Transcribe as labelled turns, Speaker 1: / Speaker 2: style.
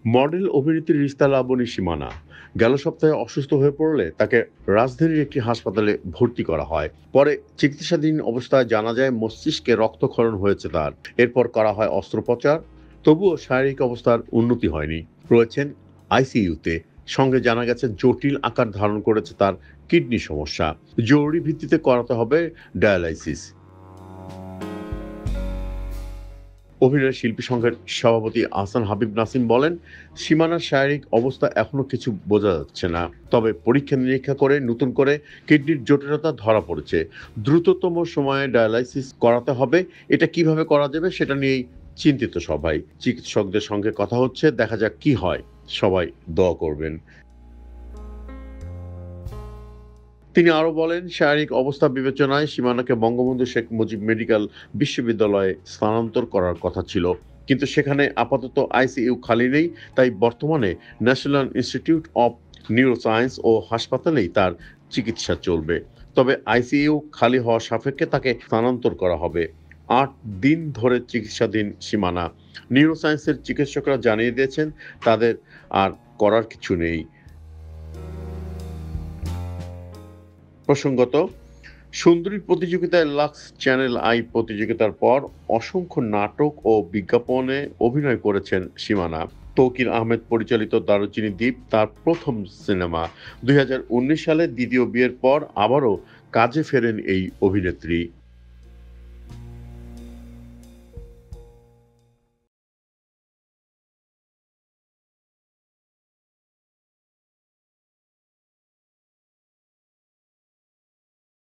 Speaker 1: Model অভিনেত্রী রিস্তা লাবণী সীমানা গেল সপ্তাহে অসুস্থ হয়ে পড়লে তাকে রাজধানীর একটি হাসপাতালে ভর্তি করা হয়। পরে চিকিৎসাধীন অবস্থায় জানা যায় মস্তিষ্কে রক্তক্ষরণ হয়েছে তার। এরপর করা হয় অস্ত্রোপচার। তবুও শারীরিক অবস্থার উন্নতি হয়নি। রয়েছেন আইসিইউতে। সঙ্গে জানা গেছে জটিল আকার ধারণ করেছে তার কিডনি সমস্যা। জরুরি ভিত্তিতে করাতে হবে ডায়ালাইসিস। অভিনয় শিল্পী সংঘের সভাপতি আহসান হাবিব নাসিম বলেন, সীমানার শারীরিক অবস্থা এখনো কিছু বোঝা যাচ্ছে না। তবে পরীক্ষা নিরীক্ষা করে নতুন করে কিডনির জটিলতা ধরা পড়েছে। দ্রুততম সময়ে ডায়ালাইসিস করাতে হবে। এটা কিভাবে করা যাবে সেটা নিয়েই চিন্তিত সবাই। চিকিৎসকদের সঙ্গে কথা হচ্ছে, দেখা যাক কি হয়। সবাই দোয়া করবেন। তিনি আরো বলেন, শারীরিক অবস্থা বিবেচনায় সীমানাকে বঙ্গবন্ধু শেখ মুজিব মেডিকেল বিশ্ববিদ্যালয়ে স্থানান্তর করার কথা ছিল। কিন্তু সেখানে আপাতত আইসিইউ খালি নেই। তাই বর্তমানে ন্যাশনাল ইনস্টিটিউট অব নিউরোসায়েন্স ও হাসপাতালেই তার চিকিৎসা চলবে। তবে আইসিইউ খালি হওয়া সাপেক্ষে তাকে স্থানান্তর করা হবে। ৮ দিন ধরে চিকিৎসাধীন সীমানা। নিউরোসায়েন্সের চিকিৎসকরা জানিয়ে দিয়েছেন তাদের আর করার কিছু নেই। প্রসঙ্গত, সুন্দরী প্রতিযোগিতায় লাক্স চ্যানেল আই প্রতিযোগিতার পর অসংখ্য নাটক ও বিজ্ঞাপনে অভিনয় করেছেন সীমানা। তৌকির আহমেদ পরিচালিত দারুচিনি দ্বীপ তার প্রথম সিনেমা। ২০১৯ সালে দ্বিতীয় বিয়ের পর আবারও কাজে ফেরেন এই অভিনেত্রী।